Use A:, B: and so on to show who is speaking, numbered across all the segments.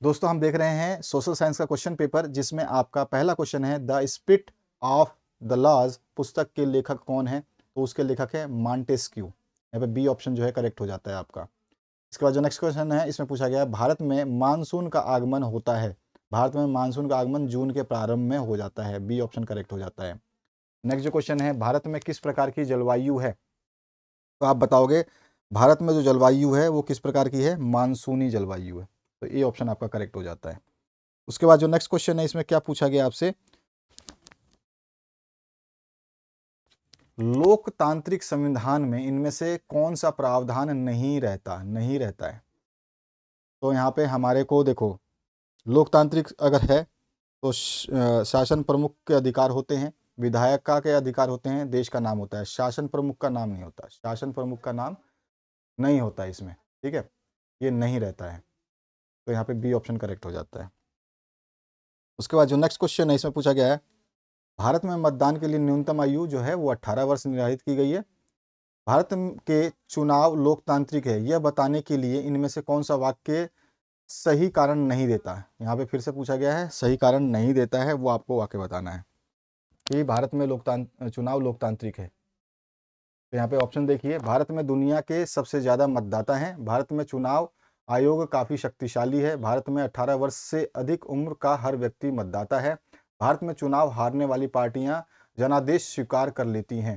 A: दोस्तों हम देख रहे हैं सोशल साइंस का क्वेश्चन पेपर, जिसमें आपका पहला क्वेश्चन है the spirit of the laws पुस्तक के लेखक कौन है। तो उसके लेखक है मॉन्टेस्क्यू। यहाँ पे बी ऑप्शन जो है करेक्ट हो जाता है आपका। इसके बाद जो नेक्स्ट क्वेश्चन है, इसमें पूछा गया है भारत में मानसून का आगमन होता है। भारत में मानसून का आगमन जून के प्रारंभ में हो जाता है। बी ऑप्शन करेक्ट हो जाता है। नेक्स्ट जो क्वेश्चन है, भारत में किस प्रकार की जलवायु है। तो आप बताओगे भारत में जो जलवायु है वो किस प्रकार की है, मानसूनी जलवायु है। तो ए ऑप्शन आपका करेक्ट हो जाता है। उसके बाद जो नेक्स्ट क्वेश्चन है, इसमें क्या पूछा गया आपसे, लोकतांत्रिक संविधान में इनमें से कौन सा प्रावधान नहीं रहता है। तो यहाँ पे हमारे को देखो, लोकतांत्रिक अगर है तो शासन प्रमुख के अधिकार होते हैं, विधायक का के अधिकार होते हैं, देश का नाम होता है। शासन प्रमुख का नाम नहीं होता, शासन प्रमुख का नाम नहीं होता इसमें, ठीक है, ये नहीं रहता है। तो यहाँ पे बी ऑप्शन करेक्ट हो जाता है। उसके बाद जो नेक्स्ट क्वेश्चन है, इसमें पूछा गया है भारत में मतदान के लिए न्यूनतम आयु जो है वो 18 वर्ष निर्धारित की गई है। भारत के चुनाव लोकतांत्रिक है, यह बताने के लिए इनमें से कौन सा वाक्य सही कारण नहीं देता है। यहाँ पे फिर से पूछा गया है सही कारण नहीं देता है, वो आपको वाक्य बताना है कि भारत में चुनाव लोकतांत्रिक है। तो यहाँ पे ऑप्शन देखिए, भारत में दुनिया के सबसे ज़्यादा मतदाता हैं, भारत में चुनाव आयोग काफ़ी शक्तिशाली है, भारत में 18 वर्ष से अधिक उम्र का हर व्यक्ति मतदाता है, भारत में चुनाव हारने वाली पार्टियां जनादेश स्वीकार कर लेती हैं।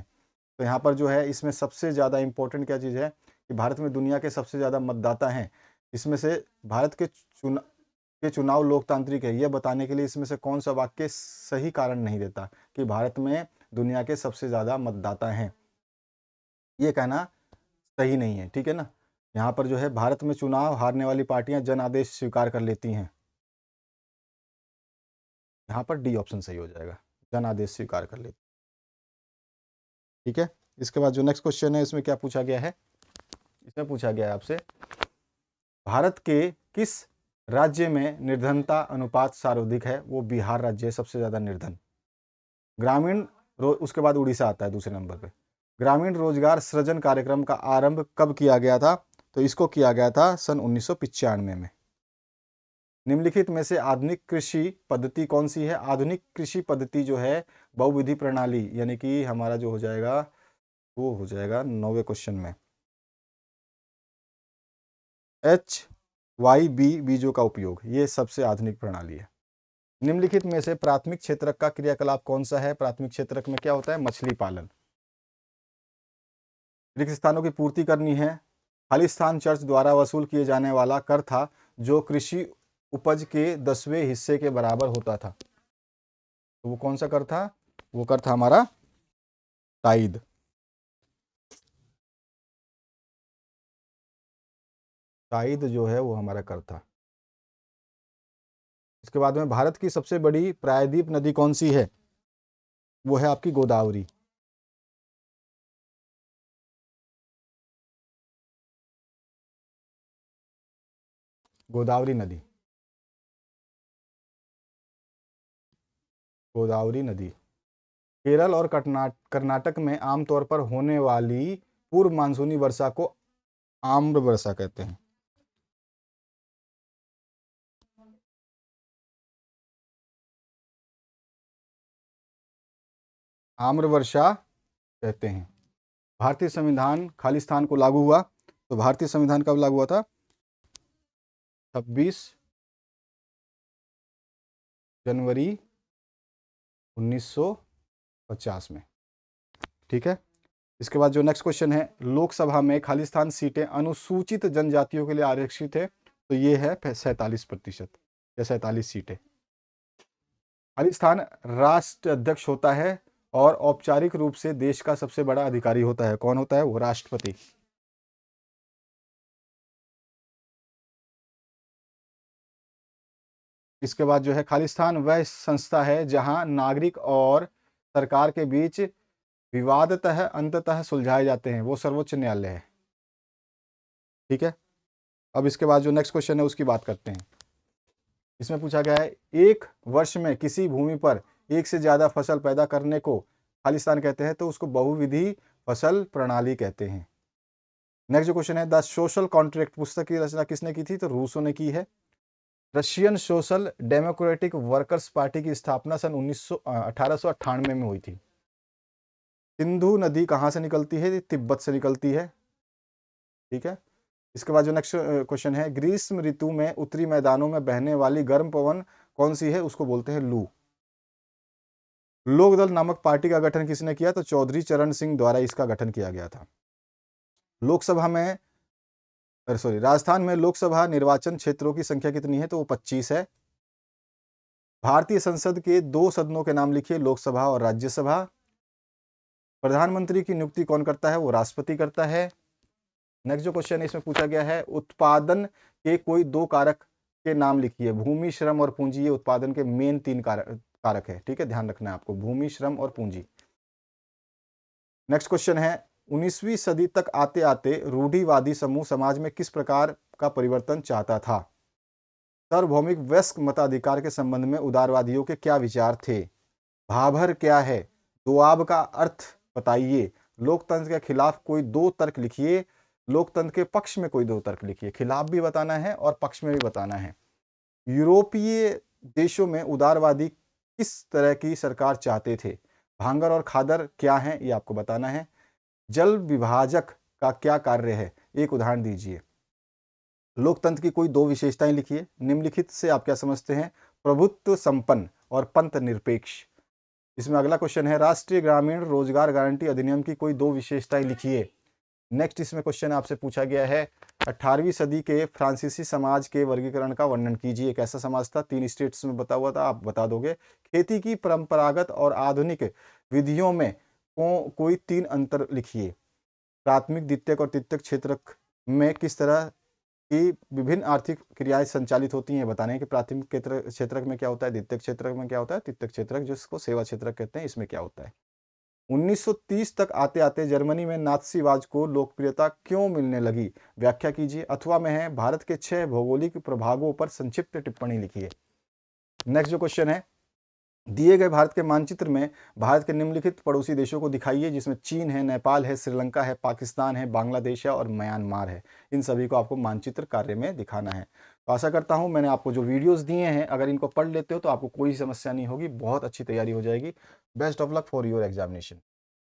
A: तो यहाँ पर जो है इसमें सबसे ज़्यादा इंपॉर्टेंट क्या चीज़ है कि भारत में दुनिया के सबसे ज़्यादा मतदाता हैं, इसमें से भारत के चुनाव लोकतांत्रिक है, यह बताने के लिए इसमें से कौन सा वाक्य सही कारण नहीं देता कि भारत में दुनिया के सबसे ज़्यादा मतदाता हैं। ये कहना सही नहीं है, ठीक है ना। यहाँ पर जो है भारत में चुनाव हारने वाली पार्टियां जन आदेश स्वीकार कर लेती हैं, यहाँ पर डी ऑप्शन सही हो जाएगा, जन आदेश स्वीकार कर लेती, ठीक है। इसके बाद जो नेक्स्ट क्वेश्चन है, इसमें क्या पूछा गया है, इसमें पूछा गया है आपसे भारत के किस राज्य में निर्धनता अनुपात सर्वाधिक है। वो बिहार राज्य है सबसे ज़्यादा निर्धन। ग्रामीण उसके बाद उड़ीसा आता है दूसरे नंबर पे। ग्रामीण रोजगार सृजन कार्यक्रम का आरंभ कब किया गया था। तो इसको किया गया था सन 1995 में। निम्नलिखित में से आधुनिक कृषि पद्धति कौन सी है। आधुनिक कृषि पद्धति जो है बहुविधि प्रणाली, यानी कि हमारा जो हो जाएगा वो हो जाएगा 9वें क्वेश्चन में, HYB बीजों का उपयोग, ये सबसे आधुनिक प्रणाली है। निम्नलिखित में से प्राथमिक क्षेत्रक का क्रियाकलाप कौन सा है। प्राथमिक क्षेत्रक में क्या होता है, मछली पालन। रिक्त स्थानों की पूर्ति करनी है। खाली स्थान चर्च द्वारा वसूल किए जाने वाला कर था जो कृषि उपज के 10वें हिस्से के बराबर होता था। तो वो कौन सा कर था, वो कर था हमारा टाइद। टाइद जो है वो हमारा कर था। इसके बाद में भारत की सबसे बड़ी प्रायद्वीप नदी कौन सी है। वो है आपकी गोदावरी। गोदावरी नदी, गोदावरी नदी। केरल और कर्नाटक में आमतौर पर होने वाली पूर्व मानसूनी वर्षा को आम्र वर्षा कहते हैं। आम्र वर्षा कहते हैं। भारतीय संविधान खालिस्तान को लागू हुआ। तो भारतीय संविधान कब लागू हुआ था, 26 जनवरी 1950 में, ठीक है। इसके बाद जो नेक्स्ट क्वेश्चन है, लोकसभा में खालिस्तान सीटें अनुसूचित जनजातियों के लिए आरक्षित है। तो ये है 47% या 47 सीटें। खालिस्तान राष्ट्र अध्यक्ष होता है और औपचारिक रूप से देश का सबसे बड़ा अधिकारी होता है। कौन होता है वो, राष्ट्रपति। इसके बाद जो है खालिस्तान वह संस्था है जहां नागरिक और सरकार के बीच विवादतः अंततः सुलझाए जाते हैं, वो सर्वोच्च न्यायालय है, ठीक है। अब इसके बाद जो नेक्स्ट क्वेश्चन है उसकी बात करते हैं। इसमें पूछा गया है एक वर्ष में किसी भूमि पर एक से ज्यादा फसल पैदा करने को खालिस्तान कहते हैं, तो उसको बहुविधि फसल प्रणाली कहते हैं। नेक्स्ट जो क्वेश्चन है, द सोशल कॉन्ट्रैक्ट पुस्तक की रचना किसने की थी। तो रूसो ने की है। Russian social democratic workers party की स्थापना सन 1898 में हुई थी। सिंधु नदी कहाँ से निकलती है? तिब्बत से निकलती है। ठीक है। इसके बाद जो नेक्स्ट क्वेश्चन है, ग्रीष्म ऋतु में उत्तरी मैदानों में बहने वाली गर्म पवन कौन सी है? उसको बोलते हैं लू। लोकदल नामक पार्टी का गठन किसने किया? तो चौधरी चरण सिंह द्वारा इसका गठन किया गया था। लोकसभा में सॉरी राजस्थान में लोकसभा निर्वाचन क्षेत्रों की संख्या कितनी है? तो वो 25 है। भारतीय संसद के 2 सदनों के नाम लिखिए, लोकसभा और राज्यसभा। प्रधानमंत्री की नियुक्ति कौन करता है? वो राष्ट्रपति करता है। नेक्स्ट जो क्वेश्चन इसमें पूछा गया है, उत्पादन के कोई 2 कारक के नाम लिखिए। भूमि, श्रम और पूंजी, ये उत्पादन के मेन 3 कारक है। ठीक है, ध्यान रखना है आपको, भूमि, श्रम और पूंजी। नेक्स्ट क्वेश्चन है, 19वीं सदी तक आते आते रूढ़िवादी समूह समाज में किस प्रकार का परिवर्तन चाहता था? सार्वभौमिक वयस्क मताधिकार के संबंध में उदारवादियों के क्या विचार थे? भाभर क्या है? दोआब का अर्थ बताइए। लोकतंत्र के खिलाफ कोई 2 तर्क लिखिए। लोकतंत्र के पक्ष में कोई 2 तर्क लिखिए। खिलाफ भी बताना है और पक्ष में भी बताना है। यूरोपीय देशों में उदारवादी किस तरह की सरकार चाहते थे? भांगर और खादर क्या है? ये आपको बताना है। जल विभाजक का क्या कार्य है? एक उदाहरण दीजिए। लोकतंत्र की कोई 2 विशेषताएं लिखिए। निम्नलिखित से आप क्या समझते हैं? प्रभुत्व संपन्न और पंथ निरपेक्ष। इसमें अगला क्वेश्चन है, राष्ट्रीय ग्रामीण रोजगार गारंटी अधिनियम की कोई 2 विशेषताएं लिखिए। नेक्स्ट इसमें क्वेश्चन आपसे पूछा गया है, 18वीं सदी के फ्रांसीसी समाज के वर्गीकरण का वर्णन कीजिए। एक ऐसा समाज था, 3 स्टेट्स में बता हुआ था, आप बता दोगे। खेती की परंपरागत और आधुनिक विधियों में कोई 3 अंतर लिखिए। प्राथमिक, द्वितीयक और तृतीयक क्षेत्रक में किस तरह की विभिन्न आर्थिक क्रियाएं संचालित होती हैं बताने हैं कि प्राथमिक क्षेत्रक में क्या होता है, द्वितीयक क्षेत्रक में क्या होता है, तृतीयक क्षेत्रक जिसको सेवा क्षेत्रक कहते हैं, इसमें क्या होता है। 1930 तक आते आते जर्मनी में नात्सीवाद को लोकप्रियता क्यों मिलने लगी? व्याख्या कीजिए। अथवा में है, भारत के 6 भौगोलिक प्रभागों पर संक्षिप्त टिप्पणी लिखिए। नेक्स्ट जो क्वेश्चन है, दिए गए भारत के मानचित्र में भारत के निम्नलिखित पड़ोसी देशों को दिखाइए, जिसमें चीन है, नेपाल है, श्रीलंका है, पाकिस्तान है, बांग्लादेश है और म्यांमार है। इन सभी को आपको मानचित्र कार्य में दिखाना है। तो आशा करता हूं मैंने आपको जो वीडियोस दिए हैं, अगर इनको पढ़ लेते हो तो आपको कोई समस्या नहीं होगी, बहुत अच्छी तैयारी हो जाएगी। Best of luck for your examination.